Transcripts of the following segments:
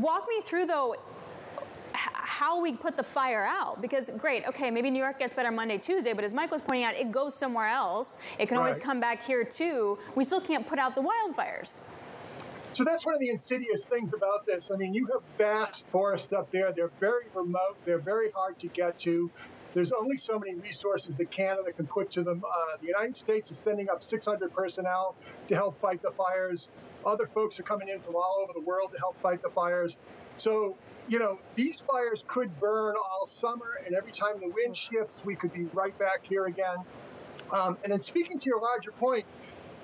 Walk me through, though, how we put the fire out, because great, okay, maybe New York gets better Monday, Tuesday, but as Mike was pointing out, it goes somewhere else. It can always come back here too. We still can't put out the wildfires. So that's one of the insidious things about this. I mean, you have vast forests up there. They're very remote. They're very hard to get to. There's only so many resources that Canada can put to them. The United States is sending up 600 personnel to help fight the fires. Other folks are coming in from all over the world to help fight the fires. So, you know, these fires could burn all summer, and every time the wind shifts, we could be right back here again. And then speaking to your larger point,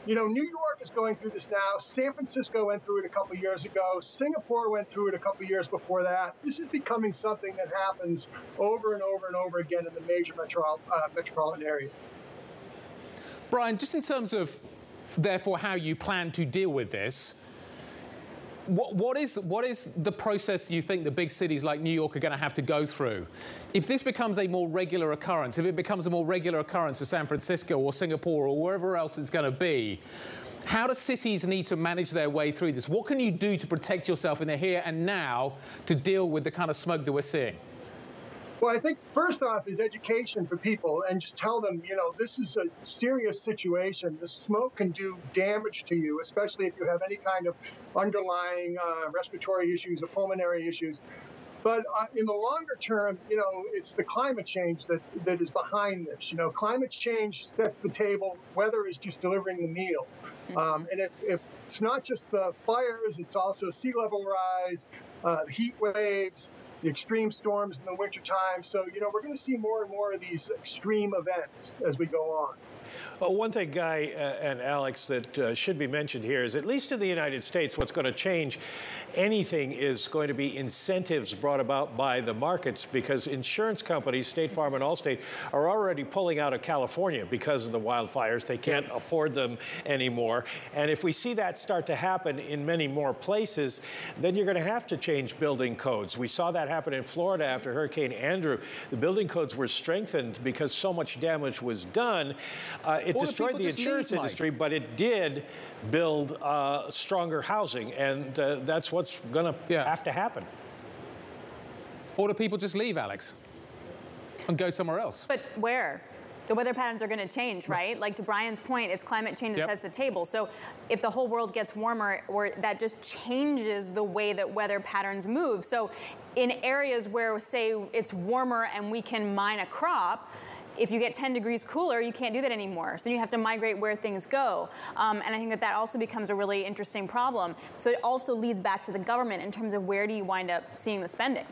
you know, New York is going through this now. San Francisco went through it a couple of years ago. Singapore went through it a couple of years before that. This is becoming something that happens over and over and over again in the major metropolitan areas. Brian, just in terms of, therefore, how you plan to deal with this, what is the process you think the big cities like New York are going to have to go through? If this becomes a more regular occurrence, if it becomes a more regular occurrence for San Francisco or Singapore or wherever else it's going to be, how do cities need to manage their way through this? What can you do to protect yourself in the here and now to deal with the kind of smoke that we're seeing? Well, I think first off is education for people, and just tell them, you know, this is a serious situation. The smoke can do damage to you, especially if you have any kind of underlying respiratory issues or pulmonary issues. But in the longer term, you know, it's the climate change that is behind this. You know, climate change sets the table. Weather is just delivering the meal. And if it's not just the fires, it's also sea level rise, heat waves, the extreme storms in the wintertime. So, you know, we're going to see more and more of these extreme events as we go on. Well, one thing, Guy and Alex, that should be mentioned here is, at least in the United States, what's going to change anything is going to be incentives brought about by the markets, because insurance companies, State Farm and Allstate, are already pulling out of California because of the wildfires. They can't afford them anymore. And if we see that start to happen in many more places, then you're going to have to change building codes. We saw that happen in Florida after Hurricane Andrew. The building codes were strengthened because so much damage was done. It destroyed the insurance industry, but it did build stronger housing, and that's what's going to have to happen. Or do people just leave, Alex, and go somewhere else? But where? The weather patterns are going to change, right? Like, to Brian's point, it's climate change that sets the table. So if the whole world gets warmer, or that just changes the way that weather patterns move. So in areas where, say, it's warmer and we can mine a crop, if you get 10 degrees cooler, you can't do that anymore. So you have to migrate where things go. And I think that also becomes a really interesting problem. So it also leads back to the government in terms of where do you wind up seeing the spending?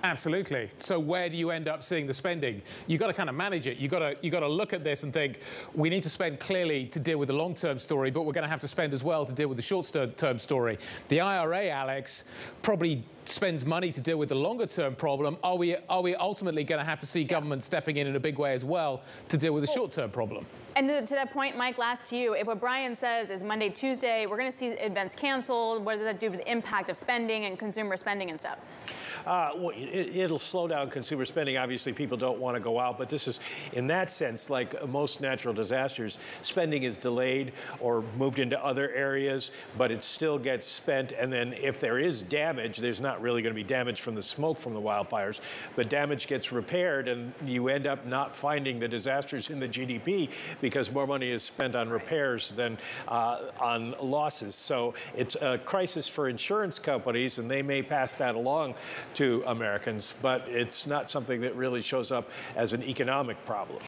Absolutely. So where do you end up seeing the spending? You've got to kind of manage it. You've got to look at this and think, we need to spend clearly to deal with the long-term story, but we're going to have to spend as well to deal with the short-term story. The IRA, Alex, probably spends money to deal with the longer-term problem. Are we ultimately going to have to see government stepping in a big way as well to deal with the short-term problem? And to that point, Mike, last to you, if what Brian says is Monday, Tuesday, we're going to see events canceled, what does that do for the impact of spending and consumer spending and stuff? Well, it'll slow down consumer spending. Obviously, people don't want to go out, but this is, in that sense, like most natural disasters, spending is delayed or moved into other areas, but it still gets spent. And then if there is damage, there's not really going to be damage from the smoke from the wildfires, but damage gets repaired, and you end up not finding the disasters in the GDP because more money is spent on repairs than on losses. So it's a crisis for insurance companies, and they may pass that along to Americans, but it's not something that really shows up as an economic problem.